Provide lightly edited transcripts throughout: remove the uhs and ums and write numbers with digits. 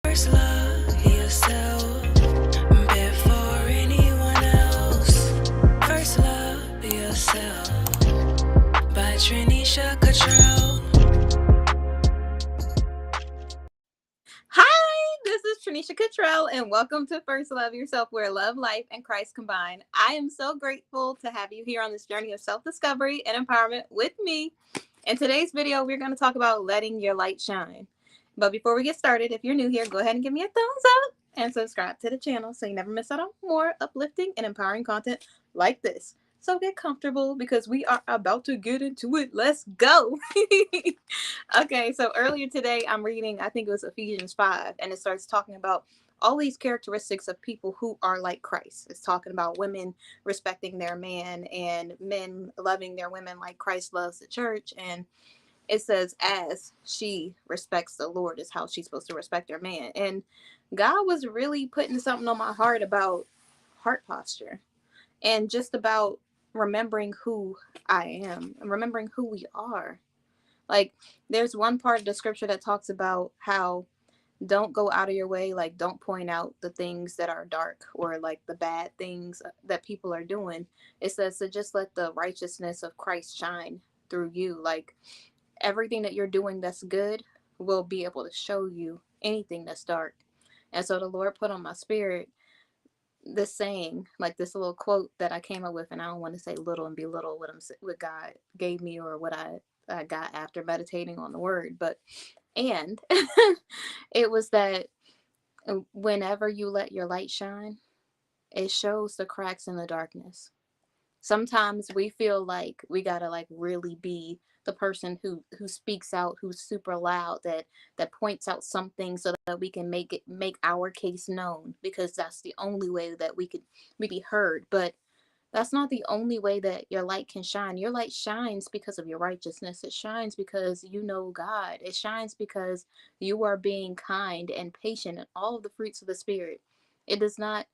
First love yourself before anyone else. First love yourself by Trinisha Cottrell. Hi, this is Trinisha Cottrell, and welcome to First Love Yourself, where love, life, and Christ combine. I am so grateful to have you here on this journey of self discovery and empowerment with me. In today's video, we're going to talk about letting your light shine. But before we get started, if you're new here, go ahead and give me a thumbs up and subscribe to the channel so you never miss out on more uplifting and empowering content like this. So get comfortable because we are about to get into it. Let's go. Okay, so earlier today I'm reading, I think it was Ephesians 5, and it starts talking about all these characteristics of people who are like Christ. It's talking about women respecting their man and men loving their women like Christ loves the church. And it says, as she respects the Lord, is how she's supposed to respect her man. And God was really putting something on my heart about heart posture and just about remembering who I am and remembering who we are. Like, there's one part of the scripture that talks about how don't go out of your way, like, don't point out the things that are dark or like the bad things that people are doing. It says to just let the righteousness of Christ shine through you. Like, everything that you're doing that's good will be able to show you anything that's dark. And so the Lord put on my spirit this saying, like this little quote that I came up with, and I don't want to say little and belittle what God gave me or what I got after meditating on the word, but and it was that whenever you let your light shine, it shows the cracks in the darkness. Sometimes we feel like we gotta like really be the person who speaks out, who's super loud, that points out something so that we can make our case known, because that's the only way that we be heard. But that's not the only way that your light can shine. Your light shines because of your righteousness. It shines because you know God. It shines because you are being kind and patient and all of the fruits of the Spirit. It does not,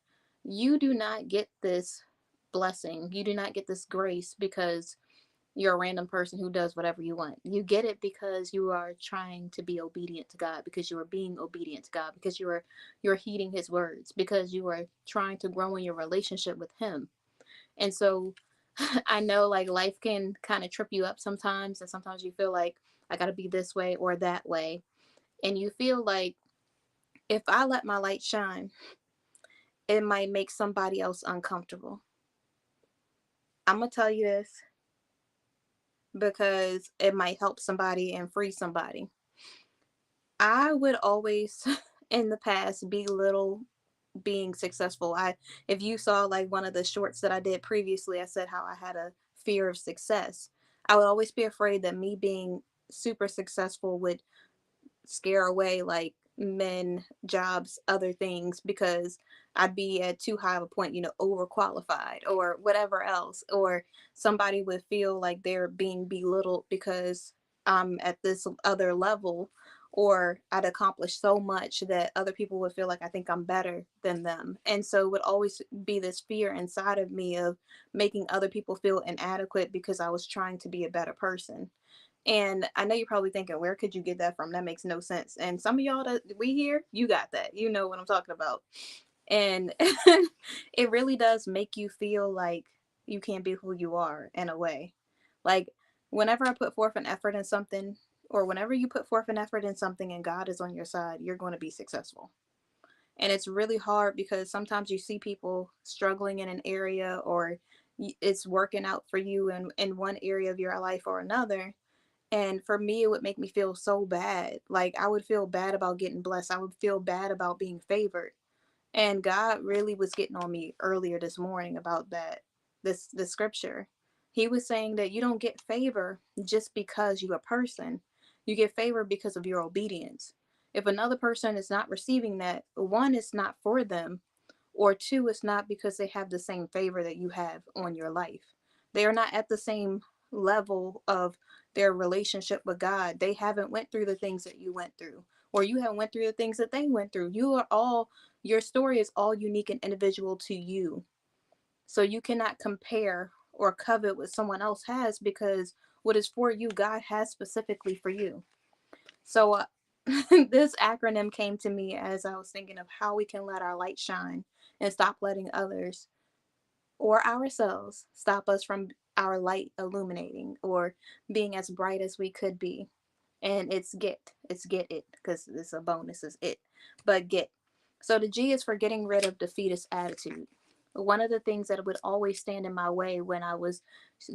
you do not get this blessing. You do not get this grace because you're a random person who does whatever you want. You get it because you are trying to be obedient to God, because you are being obedient to God, because you're heeding his words, because you are trying to grow in your relationship with him. And so I know like life can kind of trip you up sometimes, and sometimes you feel like I got to be this way or that way. And you feel like if I let my light shine, it might make somebody else uncomfortable. I'm going to tell you this because it might help somebody and free somebody. I would always in the past belittle being successful. If you saw like one of the shorts that I did previously, I said how I had a fear of success. I would always be afraid that me being super successful would scare away like men, jobs, other things, because I'd be at too high of a point, overqualified or whatever else, or somebody would feel like they're being belittled because I'm at this other level, or I'd accomplished so much that other people would feel like I think I'm better than them. And so it would always be this fear inside of me of making other people feel inadequate because I was trying to be a better person. And I know you're probably thinking, where could you get that from? That makes no sense. And some of y'all that we hear, you got that. You know what I'm talking about. And it really does make you feel like you can't be who you are in a way. Like, whenever I put forth an effort in something, or whenever you put forth an effort in something and God is on your side, you're going to be successful. And it's really hard because sometimes you see people struggling in an area, or it's working out for you in one area of your life or another, and for me, it would make me feel so bad. Like, I would feel bad about getting blessed. I would feel bad about being favored. And God really was getting on me earlier this morning about that. This scripture. He was saying that you don't get favor just because you're a person. You get favor because of your obedience. If another person is not receiving that, one, it's not for them, or two, it's not because they have the same favor that you have on your life. They are not at the same level of their relationship with God. They haven't went through the things that you went through, or you haven't went through the things that they went through. Your story is all unique and individual to you. So you cannot compare or covet what someone else has, because what is for you, God has specifically for you. So This acronym came to me as I was thinking of how we can let our light shine and stop letting others or ourselves stop us from our light illuminating or being as bright as we could be. And it's get it, because it's a bonus, is it, but get. So the G is for getting rid of defeatist attitude. One of the things that would always stand in my way when I was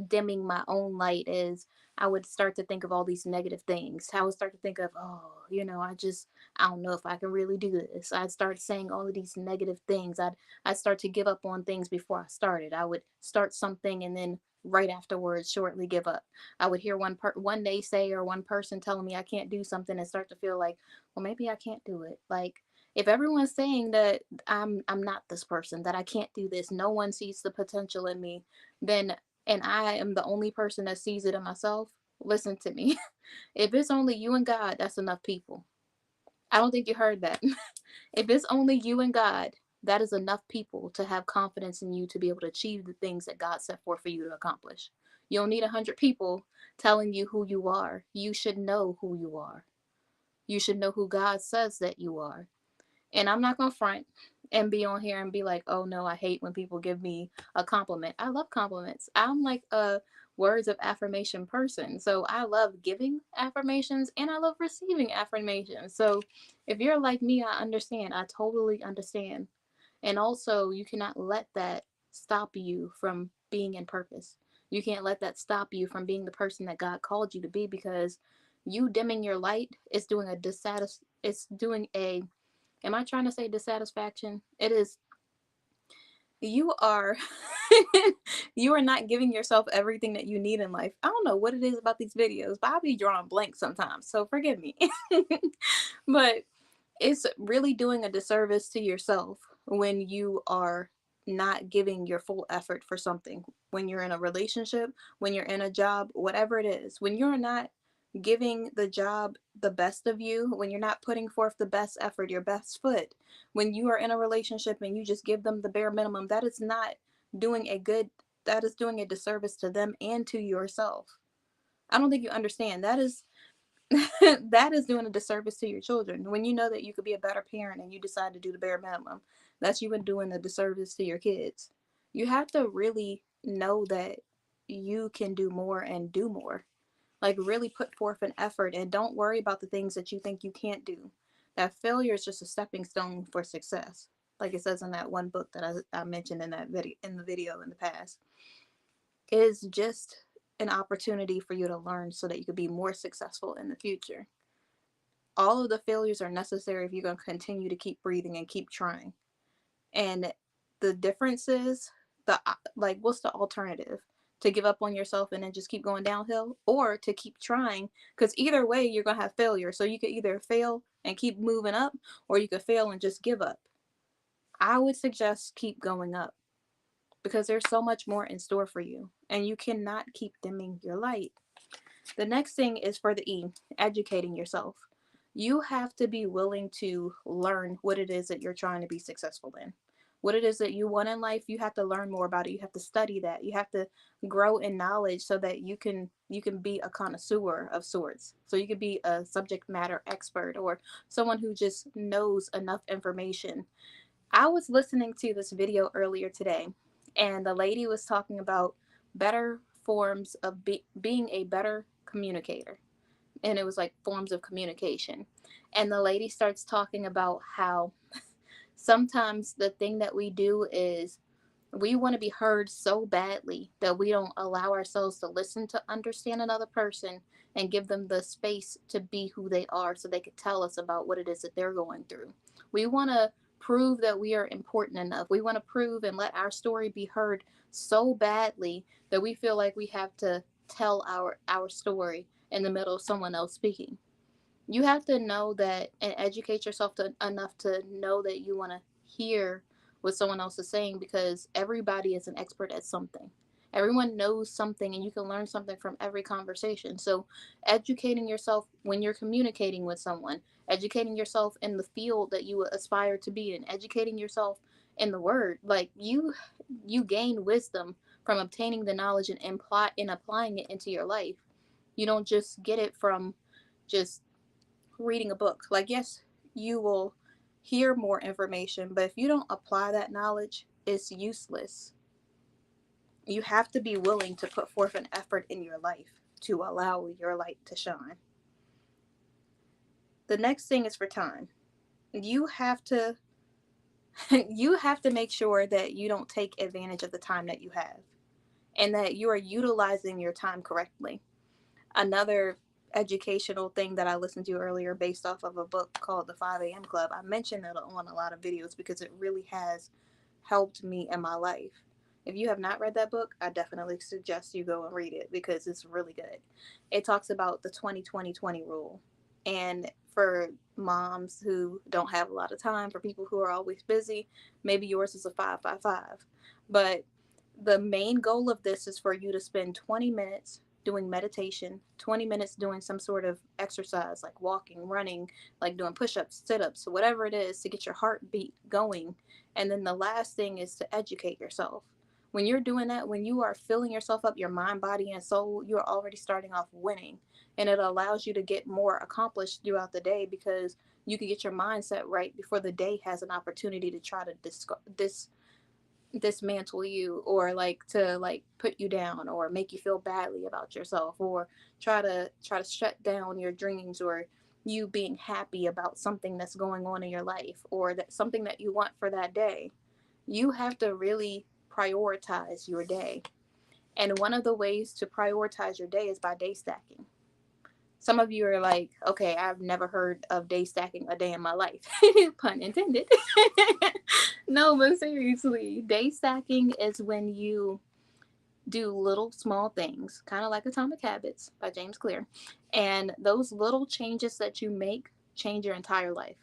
dimming my own light is I would start to think of all these negative things. I would start to think of, oh, I don't know if I can really do this. I'd start saying all of these negative things. I'd start to give up on things before I started. I would start something and then right afterwards shortly give up. I would hear one naysayer or one person telling me I can't do something and start to feel like, well, maybe I can't do it. Like, if everyone's saying that I'm not this person, that I can't do this, no one sees the potential in me, then and I am the only person that sees it in myself, listen to me. If it's only you and God, that's enough people. I don't think you heard that. If it's only you and God, that is enough people to have confidence in you to be able to achieve the things that God set forth for you to accomplish. You don't need 100 people telling you who you are. You should know who you are. You should know who God says that you are. And I'm not going to front and be on here and be like, oh no, I hate when people give me a compliment. I love compliments. I'm like a words of affirmation person. So I love giving affirmations and I love receiving affirmations. So if you're like me, I understand. I totally understand. And also, you cannot let that stop you from being in purpose. You can't let that stop you from being the person that God called you to be, because you dimming your light is doing it's doing a, am I trying to say dissatisfaction? It is, you are you are not giving yourself everything that you need in life. I don't know what it is about these videos, but I'll be drawing blank sometimes, so forgive me. But it's really doing a disservice to yourself when you are not giving your full effort for something. When you're in a relationship, when you're in a job, whatever it is, when you're not giving the job the best of you, when you're not putting forth the best effort, your best foot, when you are in a relationship and you just give them the bare minimum, that is not doing a good, that is doing a disservice to them and to yourself. I don't think you understand. That is that is doing a disservice to your children. When you know that you could be a better parent and you decide to do the bare minimum, that's you been doing a disservice to your kids. You have to really know that you can do more and do more. Like, really put forth an effort and don't worry about the things that you think you can't do. That failure is just a stepping stone for success. Like it says in that one book that I mentioned in that video in the past. It is just an opportunity for you to learn so that you could be more successful in the future. All of the failures are necessary if you're going to continue to keep breathing and keep trying. And the difference is, what's the alternative? To give up on yourself and then just keep going downhill, or to keep trying? Because either way, you're going to have failure. So you could either fail and keep moving up, or you could fail and just give up. I would suggest keep going up, because there's so much more in store for you and you cannot keep dimming your light. The next thing is for the E, educating yourself. You have to be willing to learn what it is that you're trying to be successful in. What it is that you want in life, you have to learn more about it. You have to study that. You have to grow in knowledge so that you can be a connoisseur of sorts. So you could be a subject matter expert or someone who just knows enough information. I was listening to this video earlier today, and the lady was talking about better forms of being a better communicator. And it was like forms of communication. And the lady starts talking about how sometimes the thing that we do is we want to be heard so badly that we don't allow ourselves to listen to understand another person and give them the space to be who they are so they could tell us about what it is that they're going through. We want to prove that we are important enough. We want to prove and let our story be heard so badly that we feel like we have to tell our story in the middle of someone else speaking. You have to know that and educate yourself enough to know that you want to hear what someone else is saying, because everybody is an expert at something. Everyone knows something and you can learn something from every conversation. So, educating yourself when you're communicating with someone, educating yourself in the field that you aspire to be in, educating yourself in the word. Like, you gain wisdom from obtaining the knowledge and applying it into your life. You don't just get it from just reading a book. Like, yes, you will hear more information, but if you don't apply that knowledge, it's useless. You have to be willing to put forth an effort in your life to allow your light to shine. The next thing is for time. You have to you have to make sure that you don't take advantage of the time that you have and that you are utilizing your time correctly. Another educational thing that I listened to earlier based off of a book called The 5 a.m. Club. I mentioned it on a lot of videos because it really has helped me in my life. If you have not read that book, I definitely suggest you go and read it because it's really good. It talks about the 20-20-20 rule. And for moms who don't have a lot of time, for people who are always busy, maybe yours is a 5-5-5. But the main goal of this is for you to spend 20 minutes doing meditation, 20 minutes doing some sort of exercise like walking, running, like doing push ups, sit ups, whatever it is to get your heartbeat going. And then the last thing is to educate yourself. When you're doing that, when you are filling yourself up, your mind, body, and soul, you're already starting off winning. And it allows you to get more accomplished throughout the day because you can get your mindset right before the day has an opportunity to try to dismantle you or like to like put you down or make you feel badly about yourself or try to shut down your dreams or you being happy about something that's going on in your life or that something that you want for that day. You have to really prioritize your day. And one of the ways to prioritize your day is by day stacking. Some of you are like, okay, I've never heard of day stacking a day in my life. Pun intended. No, but seriously, day stacking is when you do little small things, kind of like Atomic Habits by James Clear. And those little changes that you make change your entire life.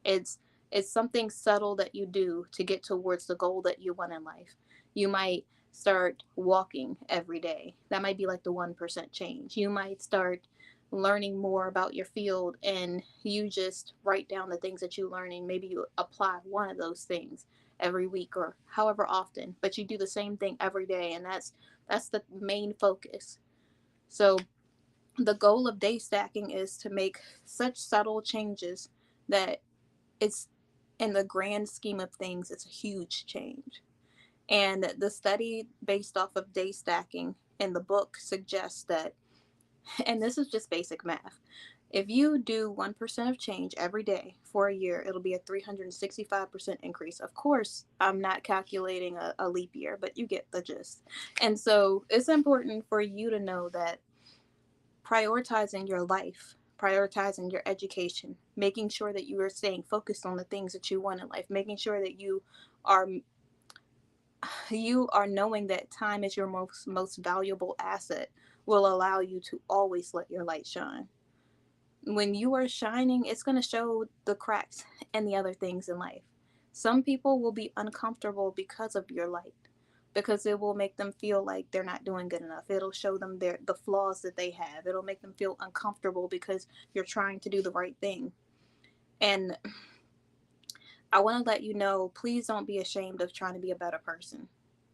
It's it's something subtle that you do to get towards the goal that you want in life. You might start walking every day. That might be like the 1% change. You might start learning more about your field and you just write down the things that you're learning. Maybe you apply one of those things every week or however often, but you do the same thing every day, and that's the main focus. So the goal of day stacking is to make such subtle changes that it's in the grand scheme of things, it's a huge change. And the study based off of day stacking in the book suggests that, and this is just basic math, if you do 1% of change every day for a year, it'll be a 365% increase. Of course, I'm not calculating a leap year, but you get the gist. And so it's important for you to know that prioritizing your life, prioritizing your education, making sure that you are staying focused on the things that you want in life, making sure that are you are knowing that time is your most valuable asset will allow you to always let your light shine. When you are shining, it's going to show the cracks and the other things in life. Some people will be uncomfortable because of your light, because it will make them feel like they're not doing good enough. It'll show them the flaws that they have. It'll make them feel uncomfortable because you're trying to do the right thing. And I want to let you know, please don't be ashamed of trying to be a better person,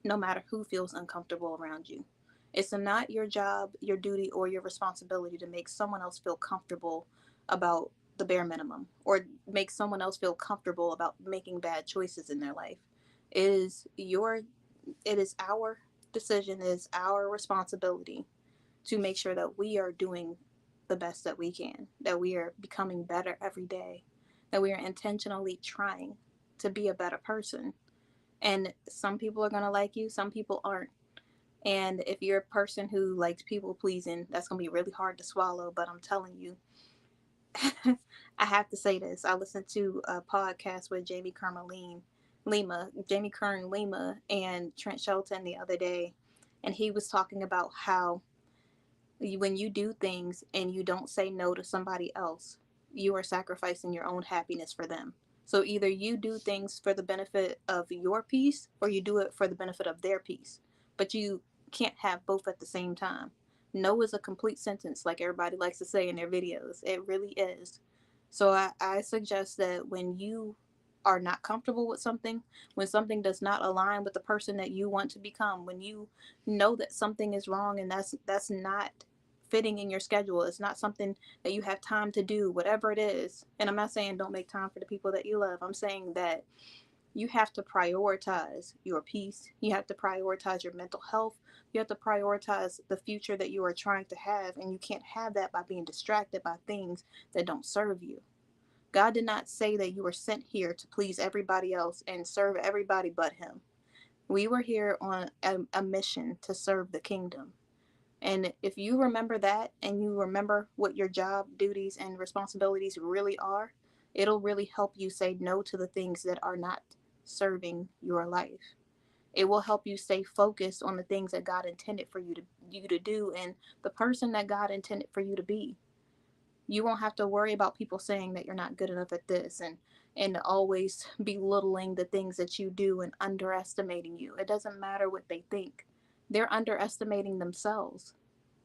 no matter who feels uncomfortable around you. It's not your job, your duty, or your responsibility to make someone else feel comfortable about the bare minimum or make someone else feel comfortable about making bad choices in their life. It is our decision, it is our responsibility to make sure that we are doing the best that we can, that we are becoming better every day, that we are intentionally trying to be a better person. And some people are going to like you, some people aren't. And if you're a person who likes people pleasing, that's going to be really hard to swallow. But I'm telling you, I have to say this. I listened to a podcast with Jamie Kern Lima, and Trent Shelton the other day. And he was talking about how when you do things and you don't say no to somebody else, you are sacrificing your own happiness for them. So either you do things for the benefit of your peace or you do it for the benefit of their peace. But you can't have both at the same time. No is a complete sentence, like everybody likes to say in their videos. It really is. So I suggest that when you are not comfortable with something, when something does not align with the person that you want to become, when you know that something is wrong and that's not fitting in your schedule. It's not something that you have time to do, whatever it is. And I'm not saying don't make time for the people that you love. I'm saying that you have to prioritize your peace. You have to prioritize your mental health. You have to prioritize the future that you are trying to have. And you can't have that by being distracted by things that don't serve you. God did not say that you were sent here to please everybody else and serve everybody but Him. We were here on a mission to serve the kingdom. And if you remember that and you remember what your job duties and responsibilities really are, it'll really help you say no to the things that are not serving your life. It will help you stay focused on the things that God intended for you to do and the person that God intended for you to be. You won't have to worry about people saying that you're not good enough at this and always belittling the things that you do and underestimating you. It doesn't matter what they think. They're underestimating themselves.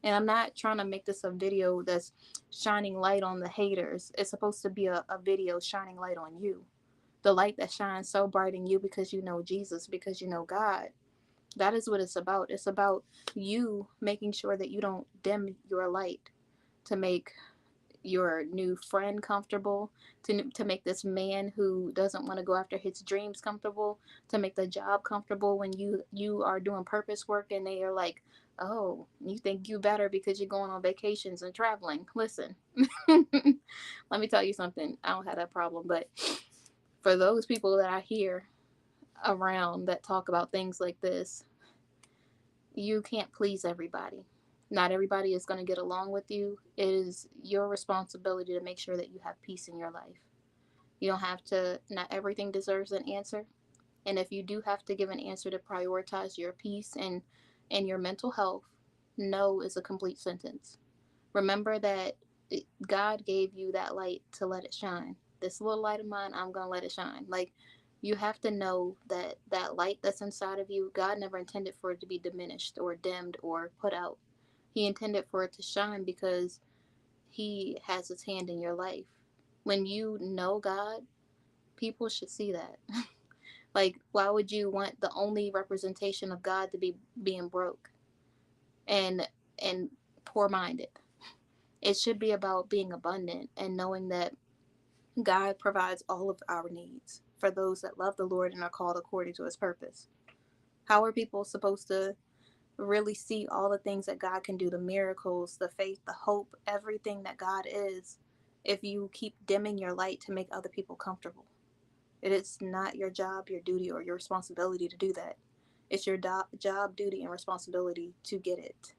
And I'm not trying to make this a video that's shining light on the haters. It's supposed to be a video shining light on you. The light that shines so bright in you because you know Jesus, because you know God. That is what it's about. It's about you making sure that you don't dim your light to make your new friend comfortable, to make this man who doesn't want to go after his dreams comfortable, to make the job comfortable when you are doing purpose work and they are like, oh, you think you better because you're going on vacations and traveling. Listen, let me tell you something. I don't have that problem, but for those people that I hear around that talk about things like this, you can't please everybody. Not everybody is going to get along with you. It is your responsibility to make sure that you have peace in your life. You don't have to, not everything deserves an answer. And if you do have to give an answer to prioritize your peace and your mental health, no is a complete sentence. Remember that God gave you that light to let it shine. This little light of mine, I'm going to let it shine. Like, you have to know that that light that's inside of you, God never intended for it to be diminished or dimmed or put out. He intended for it to shine because He has His hand in your life. When you know God, people should see that. Like, why would you want the only representation of God to be being broke and poor-minded? It should be about being abundant and knowing that God provides all of our needs for those that love the Lord and are called according to His purpose. How are people supposed to really see all the things that God can do, the miracles, the faith, the hope, everything that God is, if you keep dimming your light to make other people comfortable? It is not your job, your duty, or your responsibility to do that. It's your job, duty, and responsibility to get it.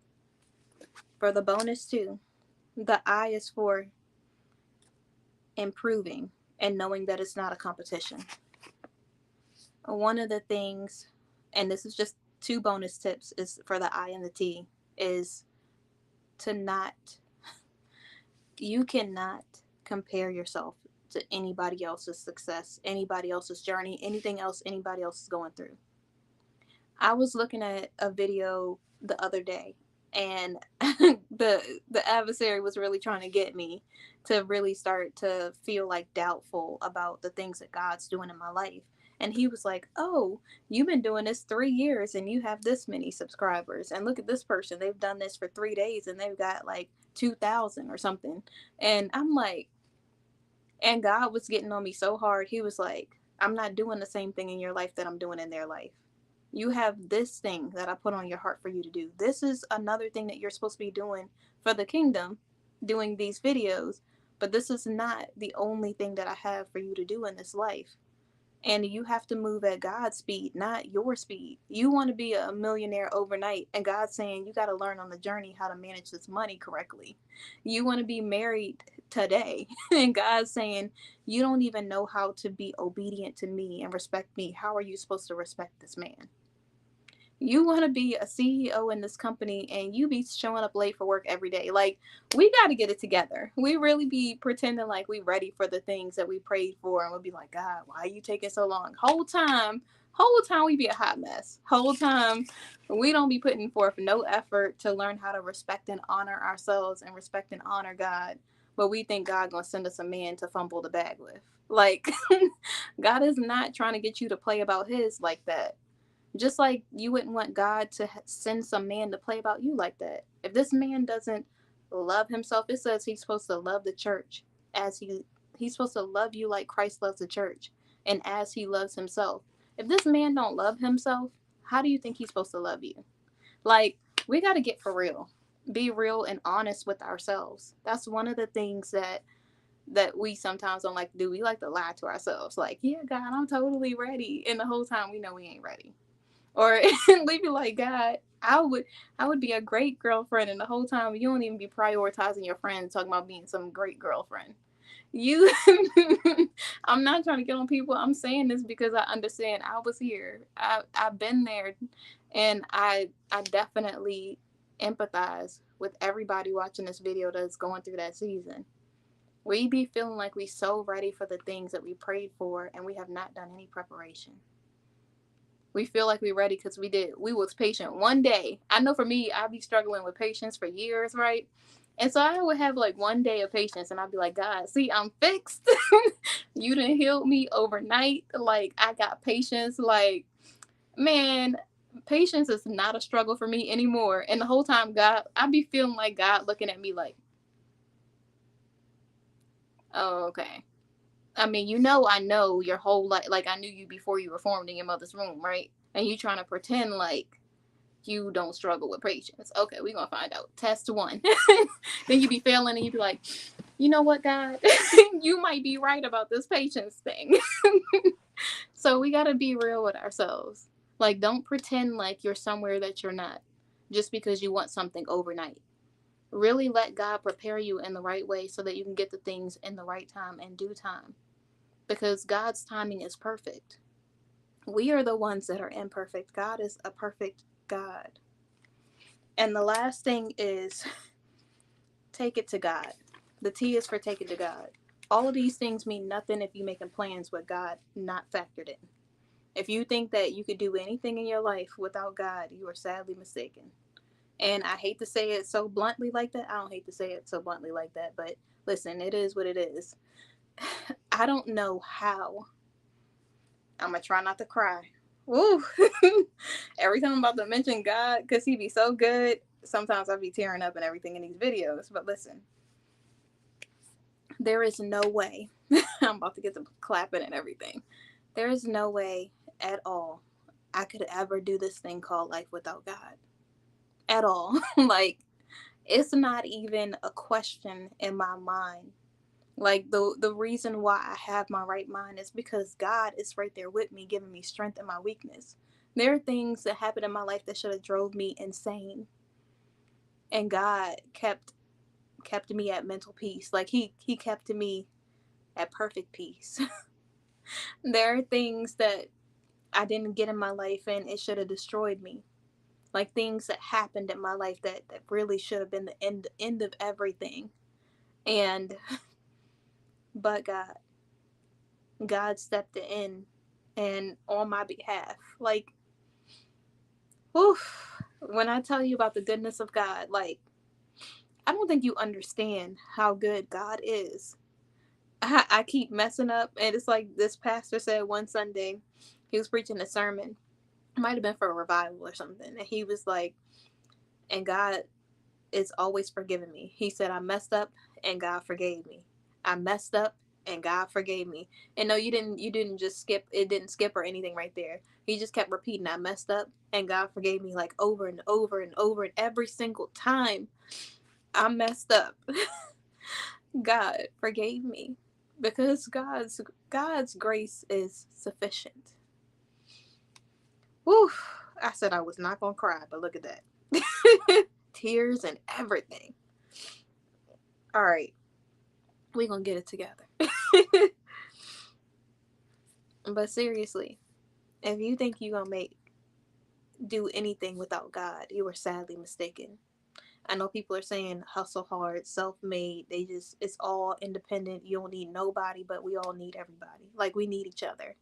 For the bonus too, the I is for improving and knowing that it's not a competition. One of the things, and this is just 2 bonus tips, is for the I and the T, is to not, you cannot compare yourself to anybody else's success, anybody else's journey, anything else anybody else is going through. I was looking at a video the other day, and the adversary was really trying to get me to really start to feel like doubtful about the things that God's doing in my life. And he was like, oh, you've been doing this 3 years and you have this many subscribers, and look at this person, they've done this for 3 days and they've got like 2,000 or something. And I'm like, and God was getting on me so hard. He was like, I'm not doing the same thing in your life that I'm doing in their life. You have this thing that I put on your heart for you to do. This is another thing that you're supposed to be doing for the kingdom, doing these videos. But this is not the only thing that I have for you to do in this life. And you have to move at God's speed, not your speed. You want to be a millionaire overnight, and God's saying you got to learn on the journey how to manage this money correctly. You want to be married today, and God's saying you don't even know how to be obedient to me and respect me. How are you supposed to respect this man? You want to be a CEO in this company and you be showing up late for work every day. Like, we got to get it together. We really be pretending like we ready for the things that we prayed for, and we'll be like, God, why are you taking so long? Whole time we be a hot mess. Whole time we don't be putting forth no effort to learn how to respect and honor ourselves and respect and honor God. But we think God gonna send us a man to fumble the bag with. Like, God is not trying to get you to play about His like that. Just like you wouldn't want God to send some man to play about you like that. If this man doesn't love himself. It says he's supposed to love the church as he's supposed to love you like Christ loves the church and as he loves himself. If this man don't love himself, how do you think he's supposed to love you? Like, we got to get for real. Be real and honest with ourselves. That's one of the things that we sometimes don't like to do. We like to lie to ourselves. Like, yeah, God, I'm totally ready. And the whole time we know we ain't ready. Or we be like, God, I would be a great girlfriend, and the whole time you don't even be prioritizing your friends, talking about being some great girlfriend. You I'm not trying to get on people. I'm saying this because I understand. I was here. I've been there, and I definitely empathize with everybody watching this video that's going through that season. We be feeling like we so ready for the things that we prayed for, and we have not done any preparation. We feel like we're ready because we was patient one day. I know for me, I'd be struggling with patience for years, right? And so I would have like one day of patience, and I'd be like, God, see, I'm fixed. You done healed me overnight. Like, I got patience. Like, man, patience is not a struggle for me anymore. And the whole time, God, I'd be feeling like God looking at me like, oh, okay. I mean, I know your whole life. Like, I knew you before you were formed in your mother's womb, right? And you trying to pretend like you don't struggle with patience. Okay, we're gonna find out. Test one. Then you be failing and you be like, you know what, God? You might be right about this patience thing. So we gotta be real with ourselves. Like, don't pretend like you're somewhere that you're not just because you want something overnight. Really let God prepare you in the right way so that you can get the things in the right time and due time. Because God's timing is perfect. We are the ones that are imperfect. God is a perfect God. And the last thing is take it to God. The T is for take it to God. All of these things mean nothing if you're making plans with God not factored in. If you think that you could do anything in your life without God, you are sadly mistaken. And I hate to say it so bluntly like that. I don't hate to say it so bluntly like that, but listen, it is what it is. I don't know how. I'm going to try not to cry. Ooh. Every time I'm about to mention God, because he be so good, sometimes I'll be tearing up and everything in these videos. But listen, there is no way. I'm about to get to clapping and everything. There is no way at all I could ever do this thing called life without God. At all. Like, it's not even a question in my mind. Like, the reason why I have my right mind is because God is right there with me, giving me strength in my weakness. There are things that happened in my life that should have drove me insane, and God kept me at mental peace. Like, he kept me at perfect peace. There are things that I didn't get in my life, and it should have destroyed me. Like, things that happened in my life that really should have been the end of everything. And but God stepped in and on my behalf. Like, whew, when I tell you about the goodness of God, like, I don't think you understand how good God is. I keep messing up, and it's like this pastor said one Sunday, he was preaching a sermon. It might have been for a revival or something, and he was like, and God is always forgiving me. He said, I messed up and God forgave me. I messed up and God forgave me. And no, you didn't just skip, it didn't skip or anything right there. He just kept repeating, I messed up and God forgave me, like over and over and over, and every single time I messed up, God forgave me because God's grace is sufficient. Whew. I said I was not gonna cry, but look at that. Tears and everything. All right, we're gonna get it together. But seriously, if you think you're gonna do anything without God, you are sadly mistaken. I know people are saying hustle hard, self-made, it's all independent, you don't need nobody, but we all need everybody. Like, we need each other.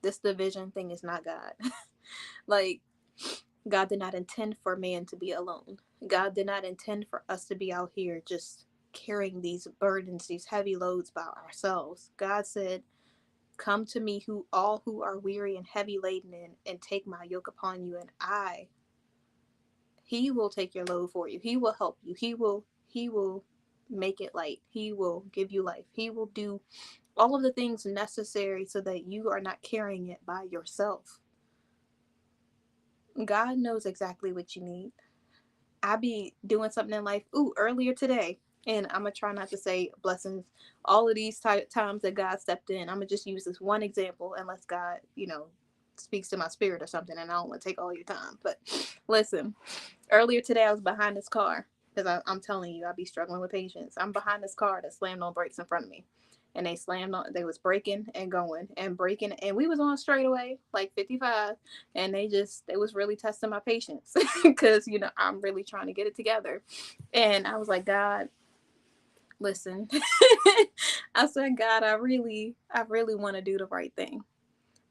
This division thing is not God. Like, God did not intend for man to be alone. God did not intend for us to be out here just carrying these burdens, these heavy loads by ourselves. God said, come to me who are weary and heavy laden, and take my yoke upon you, and he will take your load for you. He will help you. He will make it light. He will give you life. He will do all of the things necessary so that you are not carrying it by yourself. God knows exactly what you need. I be doing something in life. Earlier today, and I'm gonna try not to say blessings. All of these times that God stepped in, I'm gonna just use this one example, unless God, speaks to my spirit or something, and I don't want to take all your time. But listen, earlier today I was behind this car because I'm telling you, I be struggling with patience. I'm behind this car that slammed on brakes in front of me, and they slammed on. They was braking and going and braking, and we was on straightaway like 55, and they was really testing my patience because I'm really trying to get it together, and I was like, God, listen, I said, God, I really want to do the right thing.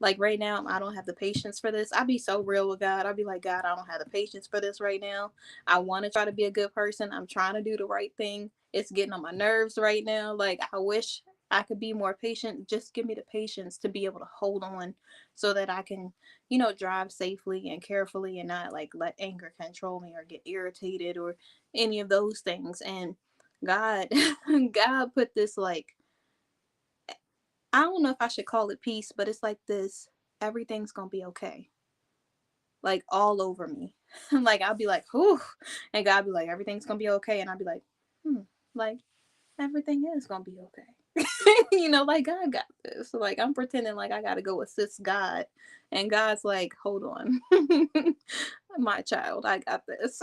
Like right now, I don't have the patience for this. I'd be so real with God. I'd be like, God, I don't have the patience for this right now. I want to try to be a good person. I'm trying to do the right thing. It's getting on my nerves right now. Like, I wish I could be more patient. Just give me the patience to be able to hold on so that I can, drive safely and carefully and not like let anger control me or get irritated or any of those things. And God, God put this like, I don't know if I should call it peace, but it's like this, everything's gonna be okay. Like all over me. Like I'll be like, whew. And God be like, everything's gonna be okay. And I'll be like, like everything is gonna be okay. Like God got this. So like I'm pretending like I gotta go assist God. And God's like, hold on. My child, I got this.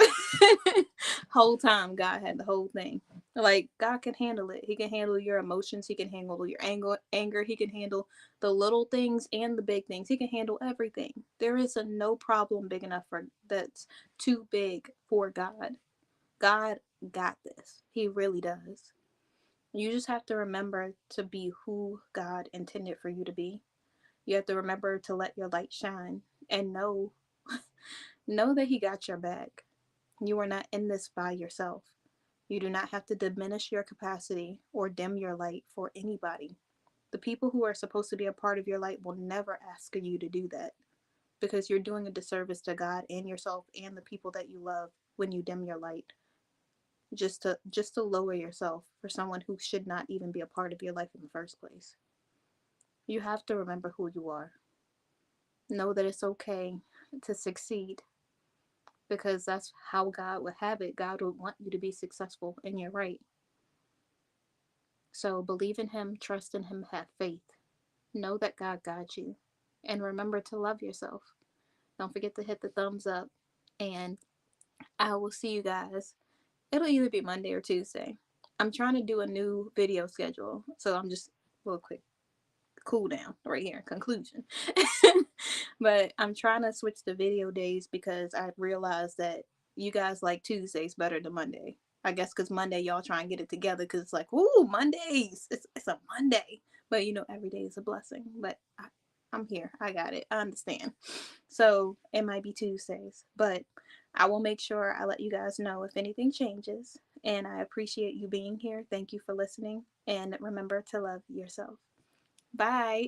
Whole time God had the whole thing. Like God can handle it. He can handle your emotions. He can handle your anger. He can handle the little things and the big things. He can handle everything. There is no problem big enough that's too big for God. God got this. He really does. You just have to remember to be who God intended for you to be. You have to remember to let your light shine and know that He got your back. You are not in this by yourself. You do not have to diminish your capacity or dim your light for anybody. The people who are supposed to be a part of your light will never ask you to do that because you're doing a disservice to God and yourself and the people that you love when you dim your light. Just to lower yourself for someone who should not even be a part of your life in the first place. You have to remember who you are. Know that it's okay to succeed because that's how God would have it. God would want you to be successful, and you're right. So believe in Him, trust in Him, have faith. Know that God got you. And remember to love yourself. Don't forget to hit the thumbs up. And I will see you guys. It'll either be Monday or Tuesday. I'm trying to do a new video schedule. So I'm just a little quick cool down right here, conclusion. But I'm trying to switch the video days because I realized that you guys like Tuesdays better than Monday. I guess because Monday y'all try and get it together because it's like, ooh, Mondays. It's a Monday. But every day is a blessing. But I'm here. I got it. I understand. So it might be Tuesdays. But I will make sure I let you guys know if anything changes. And I appreciate you being here. Thank you for listening. And remember to love yourself. Bye.